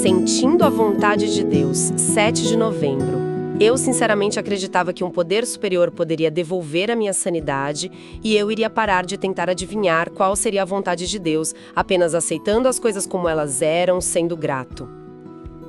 Sentindo a vontade de Deus, 7 de novembro. Eu sinceramente acreditava que um poder superior poderia devolver a minha sanidade e eu iria parar de tentar adivinhar qual seria a vontade de Deus, apenas aceitando as coisas como elas eram, sendo grato.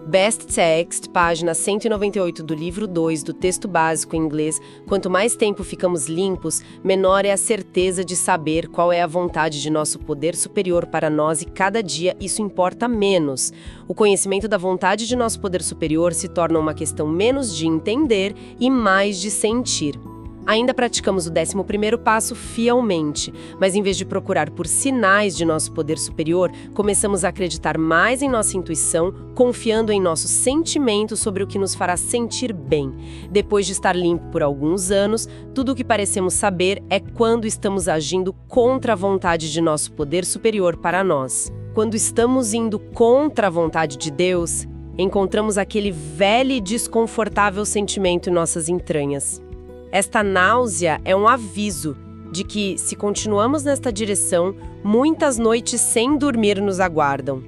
Best Text, página 198 do livro 2 do texto básico em inglês. Quanto mais tempo ficamos limpos, menor é a certeza de saber qual é a vontade de nosso poder superior para nós e cada dia isso importa menos. O conhecimento da vontade de nosso poder superior se torna uma questão menos de entender e mais de sentir. Ainda praticamos o 11º passo fielmente, mas em vez de procurar por sinais de nosso poder superior, começamos a acreditar mais em nossa intuição, confiando em nosso sentimento sobre o que nos fará sentir bem. Depois de estar limpo por alguns anos, tudo o que parecemos saber é quando estamos agindo contra a vontade de nosso poder superior para nós. Quando estamos indo contra a vontade de Deus, encontramos aquele velho e desconfortável sentimento em nossas entranhas. Esta náusea é um aviso de que, se continuamos nesta direção, muitas noites sem dormir nos aguardam.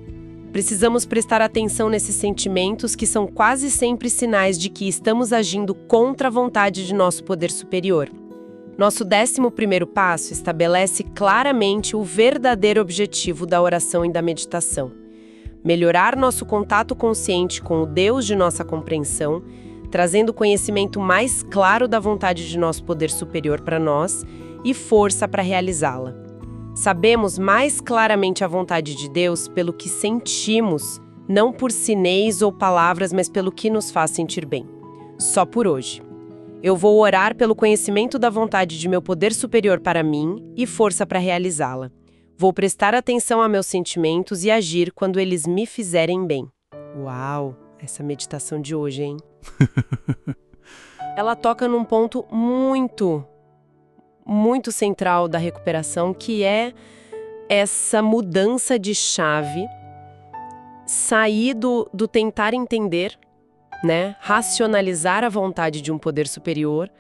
Precisamos prestar atenção nesses sentimentos que são quase sempre sinais de que estamos agindo contra a vontade de nosso poder superior. Nosso 11º passo estabelece claramente o verdadeiro objetivo da oração e da meditação: melhorar nosso contato consciente com o Deus de nossa compreensão, trazendo conhecimento mais claro da vontade de nosso poder superior para nós e força para realizá-la. Sabemos mais claramente a vontade de Deus pelo que sentimos, não por sinais ou palavras, mas pelo que nos faz sentir bem. Só por hoje. Eu vou orar pelo conhecimento da vontade de meu poder superior para mim e força para realizá-la. Vou prestar atenção a meus sentimentos e agir quando eles me fizerem bem. Uau! Essa meditação de hoje, hein? Ela toca num ponto muito central da recuperação, que é essa mudança de chave, sair do tentar entender, né? Racionalizar a vontade de um poder superior,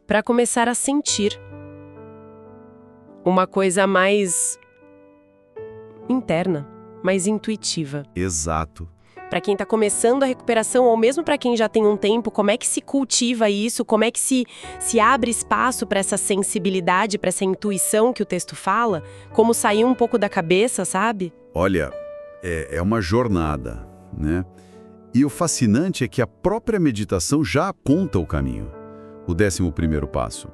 para começar a sentir uma coisa mais interna, mais intuitiva. Exato. Para quem está começando a recuperação, ou mesmo para quem já tem um tempo, como é que se cultiva isso? Como é que se abre espaço para essa sensibilidade, para essa intuição que o texto fala? Como sair um pouco da cabeça, sabe? Olha, é uma jornada, né? E o fascinante é que a própria meditação já aponta o caminho. O 11º passo.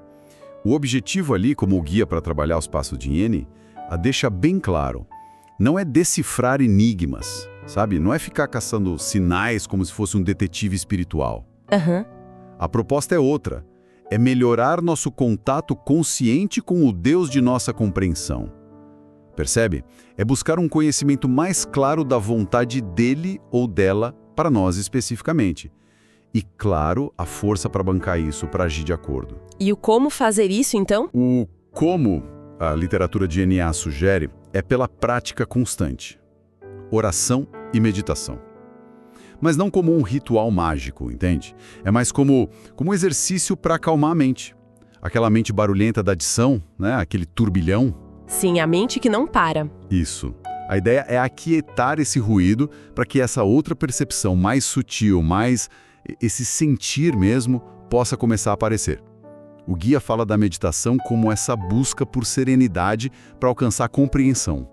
O objetivo ali, como guia para trabalhar os passos de Iene, a deixa bem claro. Não é decifrar enigmas, sabe? Não é ficar caçando sinais como se fosse um detetive espiritual. A proposta é outra. É melhorar nosso contato consciente com o Deus de nossa compreensão. Percebe? É buscar um conhecimento mais claro da vontade dele ou dela para nós especificamente. E, claro, a força para bancar isso, para agir de acordo. E o como fazer isso, então? O como a literatura de NA sugere é pela prática constante. Oração e meditação. Mas não como um ritual mágico, entende? É mais como um exercício para acalmar a mente. Aquela mente barulhenta da adição, né? Aquele turbilhão. Sim, a mente que não para. Isso. A ideia é aquietar esse ruído para que essa outra percepção mais sutil, mais esse sentir mesmo, possa começar a aparecer. O guia fala da meditação como essa busca por serenidade para alcançar compreensão.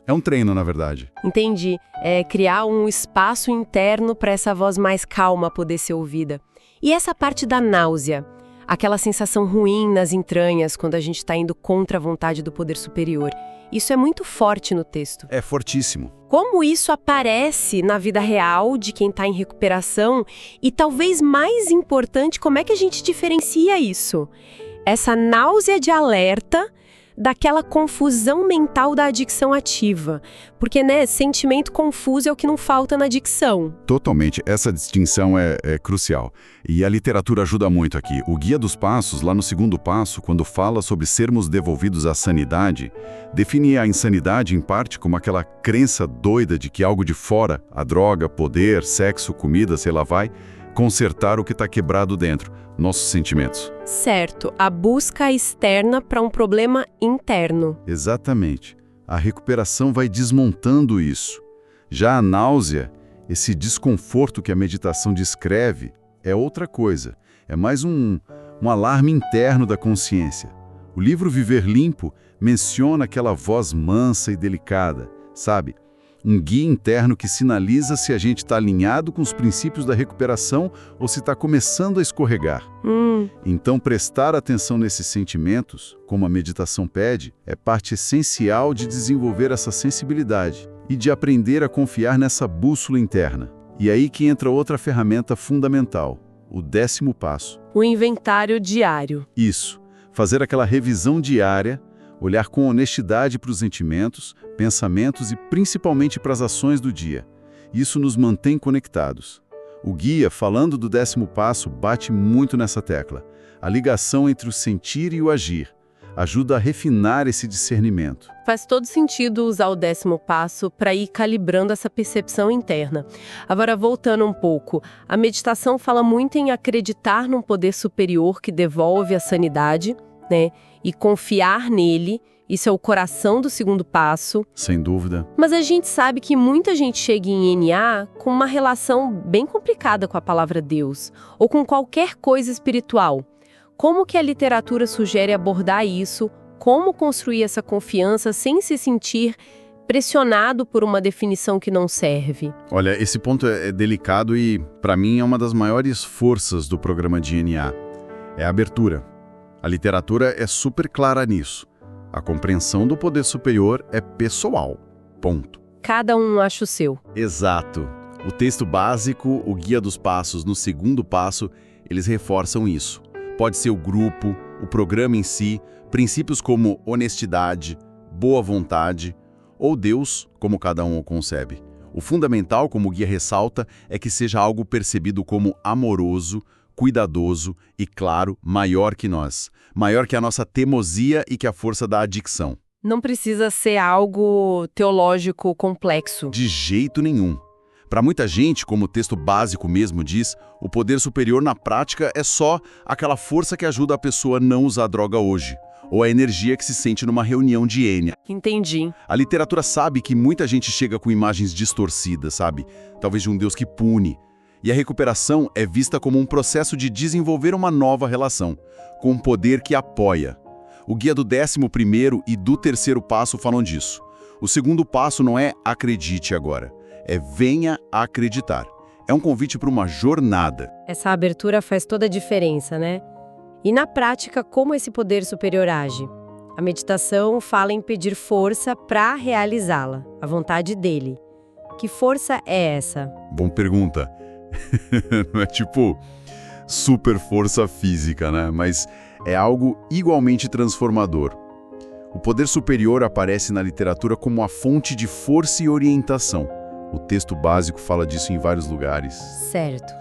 É um treino, na verdade. Entendi. É criar um espaço interno para essa voz mais calma poder ser ouvida. E essa parte da náusea? Aquela sensação ruim nas entranhas quando a gente está indo contra a vontade do poder superior. Isso é muito forte no texto. É fortíssimo. Como isso aparece na vida real de quem está em recuperação? E talvez mais importante, como é que a gente diferencia isso? Essa náusea de alerta daquela confusão mental da adicção ativa. Porque, né, sentimento confuso é o que não falta na adicção. Totalmente. Essa distinção é crucial. E a literatura ajuda muito aqui. O Guia dos Passos, lá no 2º passo, quando fala sobre sermos devolvidos à sanidade, define a insanidade, em parte, como aquela crença doida de que algo de fora, a droga, poder, sexo, comida, sei lá vai, consertar o que está quebrado dentro, nossos sentimentos. Certo, a busca externa para um problema interno. Exatamente. A recuperação vai desmontando isso. Já a náusea Esse desconforto que a meditação descreve é outra coisa, é mais um alarme interno da consciência. O livro Viver Limpo menciona aquela voz mansa e delicada, sabe? Um guia interno que sinaliza se a gente está alinhado com os princípios da recuperação ou se está começando a escorregar. Então, prestar atenção nesses sentimentos, como a meditação pede, é parte essencial de desenvolver essa sensibilidade e de aprender a confiar nessa bússola interna. E aí que entra outra ferramenta fundamental, o 10º passo. O inventário diário. Isso, fazer aquela revisão diária, olhar com honestidade para os sentimentos, pensamentos e principalmente para as ações do dia. Isso nos mantém conectados. O guia, falando do 10º passo, bate muito nessa tecla. A ligação entre o sentir e o agir ajuda a refinar esse discernimento. Faz todo sentido usar o 10º passo para ir calibrando essa percepção interna. Agora, voltando um pouco, a meditação fala muito em acreditar num poder superior que devolve a sanidade, né? E confiar nele. Isso é o coração do 2º passo. Sem dúvida. Mas a gente sabe que muita gente chega em NA com uma relação bem complicada com a palavra Deus, ou com qualquer coisa espiritual. Como que a literatura sugere abordar isso? Como construir essa confiança sem se sentir pressionado por uma definição que não serve? Olha, esse ponto é delicado e, para mim, é uma das maiores forças do programa de NA. É a abertura. A literatura é super clara nisso. A compreensão do poder superior é pessoal. Ponto. Cada um acha o seu. Exato. O texto básico, o guia dos passos no 2º passo, eles reforçam isso. Pode ser o grupo, o programa em si, princípios como honestidade, boa vontade, ou Deus, como cada um o concebe. O fundamental, como o guia ressalta, é que seja algo percebido como amoroso, cuidadoso e, claro, maior que nós. Maior que a nossa teimosia e que a força da adicção. Não precisa ser algo teológico complexo. De jeito nenhum. Para muita gente, como o texto básico mesmo diz, o poder superior na prática é só aquela força que ajuda a pessoa a não usar droga hoje, ou a energia que se sente numa reunião de Enya. Entendi. A literatura sabe que muita gente chega com imagens distorcidas, sabe? Talvez de um Deus que pune. E a recuperação é vista como um processo de desenvolver uma nova relação, com um poder que apoia. O guia do 11º e do 3º passo falam disso. O 2º passo não é acredite agora, é venha a acreditar. É um convite para uma jornada. Essa abertura faz toda a diferença, né? E na prática, como esse poder superior age? A meditação fala em pedir força para realizá-la, a vontade dele. Que força é essa? Boa pergunta. Não é tipo super força física, né? Mas é algo igualmente transformador. O poder superior aparece na literatura como a fonte de força e orientação. O texto básico fala disso em vários lugares. Certo.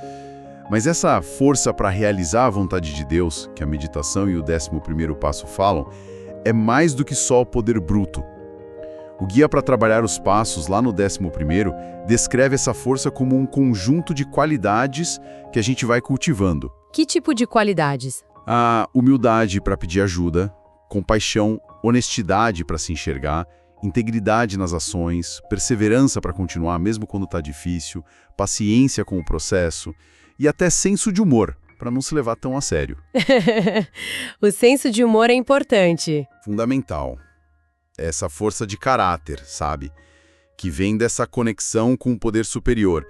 Mas essa força para realizar a vontade de Deus, que a meditação e o 11º passo falam, é mais do que só o poder bruto. O guia para trabalhar os passos, lá no 11º, descreve essa força como um conjunto de qualidades que a gente vai cultivando. Que tipo de qualidades? A humildade para pedir ajuda, compaixão, honestidade para se enxergar, integridade nas ações, perseverança para continuar mesmo quando está difícil, paciência com o processo e até senso de humor, para não se levar tão a sério. O senso de humor é importante. Fundamental. Essa força de caráter, sabe? Que vem dessa conexão com o poder superior.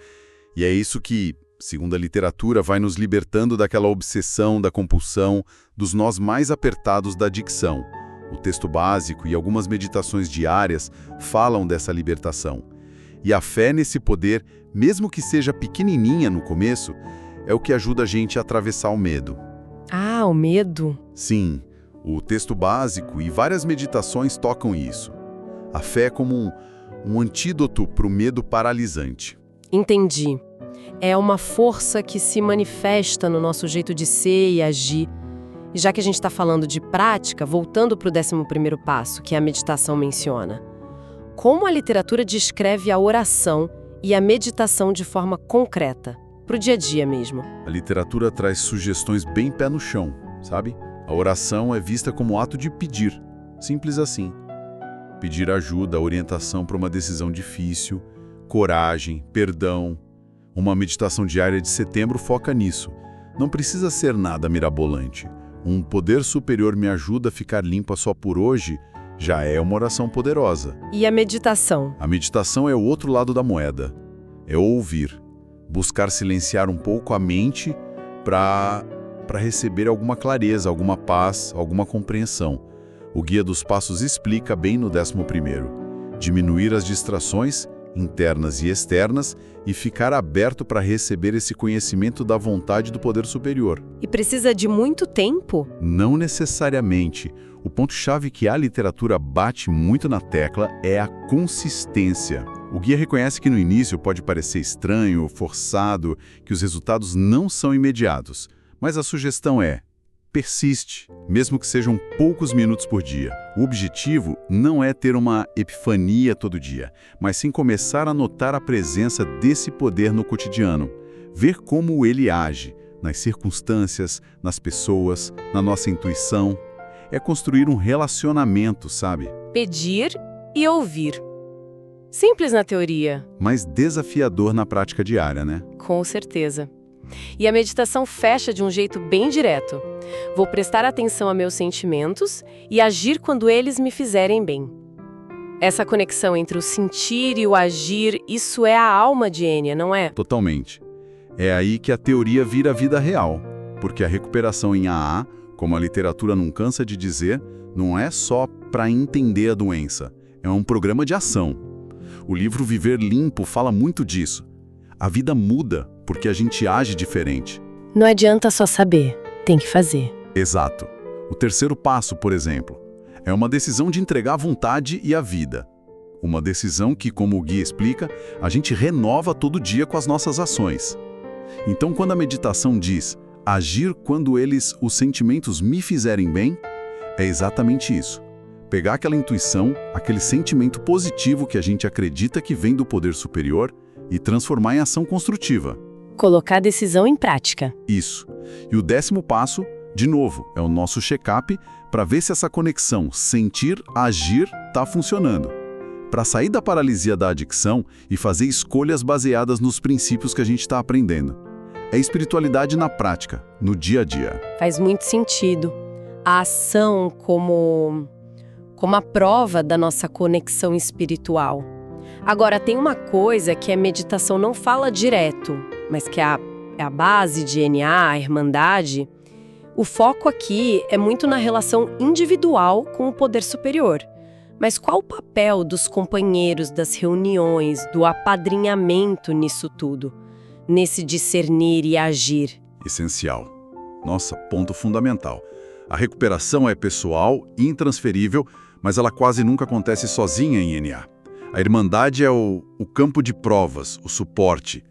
E é isso que, segundo a literatura, vai nos libertando daquela obsessão, da compulsão, dos nós mais apertados da adicção. O texto básico e algumas meditações diárias falam dessa libertação. E a fé nesse poder, mesmo que seja pequenininha no começo, é o que ajuda a gente a atravessar o medo. Ah, o medo? Sim, o texto básico e várias meditações tocam isso. A fé é como um antídoto para o medo paralisante. Entendi. É uma força que se manifesta no nosso jeito de ser e agir. E já que a gente está falando de prática, voltando para o 11º passo, que a meditação menciona. Como a literatura descreve a oração e a meditação de forma concreta, para o dia a dia mesmo? A literatura traz sugestões bem pé no chão, sabe? A oração é vista como ato de pedir, simples assim. Pedir ajuda, orientação para uma decisão difícil, coragem, perdão, Uma meditação diária de setembro foca nisso. Não precisa ser nada mirabolante. Um poder superior me ajuda a ficar limpa só por hoje, já é uma oração poderosa. E a meditação? A meditação é o outro lado da moeda. É ouvir. Buscar silenciar um pouco a mente para receber alguma clareza, alguma paz, alguma compreensão. O Guia dos Passos explica bem no 11º. Diminuir as distrações, internas e externas, e ficar aberto para receber esse conhecimento da vontade do poder superior. E precisa de muito tempo? Não necessariamente. O ponto-chave que a literatura bate muito na tecla é a consistência. O guia reconhece que no início pode parecer estranho, forçado, que os resultados não são imediatos. Mas a sugestão é: persiste, mesmo que sejam poucos minutos por dia. O objetivo não é ter uma epifania todo dia, mas sim começar a notar a presença desse poder no cotidiano. Ver como ele age, nas circunstâncias, nas pessoas, na nossa intuição. É construir um relacionamento, sabe? Pedir e ouvir. Simples na teoria. Mas desafiador na prática diária, né? Com certeza. E a meditação fecha de um jeito bem direto. Vou prestar atenção a meus sentimentos e agir quando eles me fizerem bem. Essa conexão entre o sentir e o agir, isso é a alma de Enya, não é? Totalmente. É aí que a teoria vira vida real, porque a recuperação em AA, como a literatura não cansa de dizer, não é só para entender a doença, é um programa de ação. O livro Viver Limpo fala muito disso. A vida muda porque a gente age diferente. Não adianta só saber, tem que fazer. Exato. O terceiro passo, por exemplo, é uma decisão de entregar a vontade e a vida. Uma decisão que, como o guia explica, a gente renova todo dia com as nossas ações. Então, quando a meditação diz agir quando os sentimentos me fizerem bem, é exatamente isso. Pegar aquela intuição, aquele sentimento positivo que a gente acredita que vem do poder superior e transformar em ação construtiva. Colocar a decisão em prática. Isso. E o 10º passo, de novo, é o nosso check-up para ver se essa conexão sentir, agir, está funcionando. Para sair da paralisia da adicção e fazer escolhas baseadas nos princípios que a gente está aprendendo. É espiritualidade na prática, no dia a dia. Faz muito sentido. A ação como a prova da nossa conexão espiritual. Agora, tem uma coisa que a meditação não fala direto, mas que é a base de NA, a Irmandade. O foco aqui é muito na relação individual com o poder superior. Mas qual o papel dos companheiros, das reuniões, do apadrinhamento nisso tudo? Nesse discernir e agir? Essencial. Nossa, ponto fundamental. A recuperação é pessoal, intransferível, mas ela quase nunca acontece sozinha em NA. A Irmandade é o campo de provas, o suporte.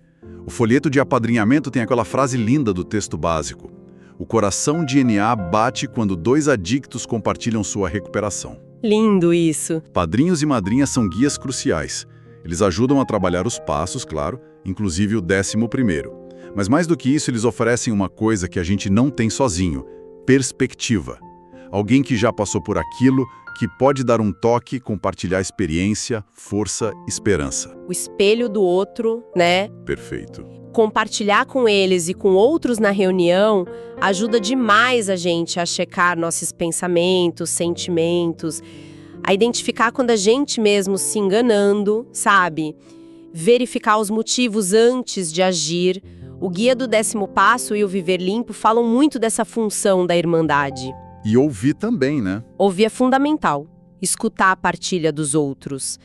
O folheto de apadrinhamento tem aquela frase linda do texto básico. O coração de NA bate quando 2 adictos compartilham sua recuperação. Lindo isso! Padrinhos e madrinhas são guias cruciais. Eles ajudam a trabalhar os passos, claro, inclusive o 11º. Mas mais do que isso, eles oferecem uma coisa que a gente não tem sozinho: perspectiva. Alguém que já passou por aquilo, que pode dar um toque, compartilhar experiência, força, esperança. O espelho do outro, né? Perfeito. Compartilhar com eles e com outros na reunião ajuda demais a gente a checar nossos pensamentos, sentimentos, a identificar quando a gente mesmo se enganando, sabe? Verificar os motivos antes de agir. O Guia do 10º Passo e o Viver Limpo falam muito dessa função da Irmandade. E ouvir também, né? Ouvir é fundamental. Escutar a partilha dos outros.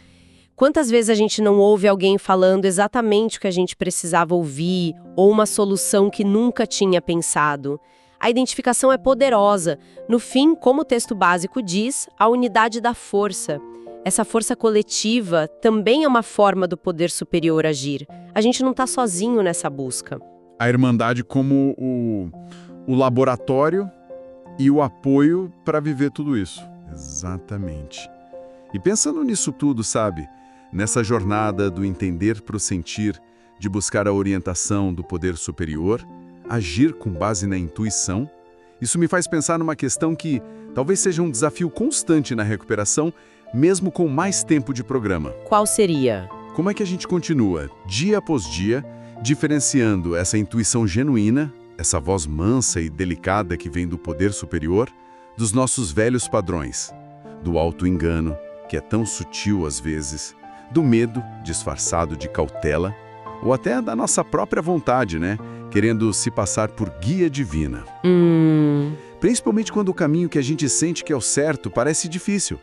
Quantas vezes a gente não ouve alguém falando exatamente o que a gente precisava ouvir, ou uma solução que nunca tinha pensado? A identificação é poderosa. No fim, como o texto básico diz, a unidade da força. Essa força coletiva também é uma forma do poder superior agir. A gente não está sozinho nessa busca. A Irmandade como o laboratório e o apoio para viver tudo isso. Exatamente. E pensando nisso tudo, sabe? Nessa jornada do entender para o sentir, de buscar a orientação do poder superior, agir com base na intuição, isso me faz pensar numa questão que talvez seja um desafio constante na recuperação, mesmo com mais tempo de programa. Qual seria? Como é que a gente continua, dia após dia, diferenciando essa intuição genuína, essa voz mansa e delicada que vem do poder superior, dos nossos velhos padrões, do auto-engano, que é tão sutil às vezes, do medo, disfarçado de cautela, ou até da nossa própria vontade, né? Querendo se passar por guia divina. Principalmente quando o caminho que a gente sente que é o certo parece difícil,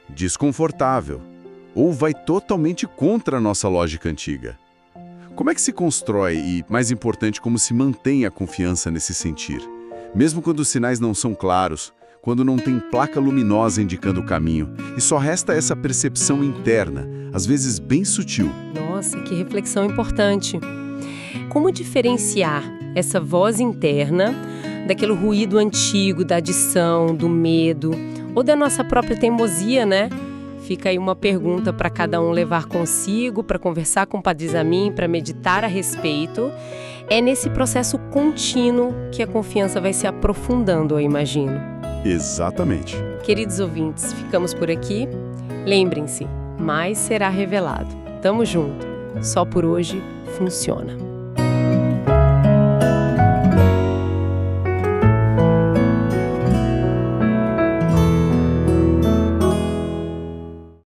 desconfortável, ou vai totalmente contra a nossa lógica antiga. Como é que se constrói e, mais importante, como se mantém a confiança nesse sentir? Mesmo quando os sinais não são claros, quando não tem placa luminosa indicando o caminho, e só resta essa percepção interna, às vezes bem sutil. Nossa, que reflexão importante. Como diferenciar essa voz interna daquele ruído antigo, da adição, do medo, ou da nossa própria teimosia, né? Fica aí uma pergunta para cada um levar consigo, para conversar com o Padre Zamin, para meditar a respeito. É nesse processo contínuo que a confiança vai se aprofundando, eu imagino. Exatamente. Queridos ouvintes, ficamos por aqui. Lembrem-se, mais será revelado. Tamo junto. Só por hoje funciona.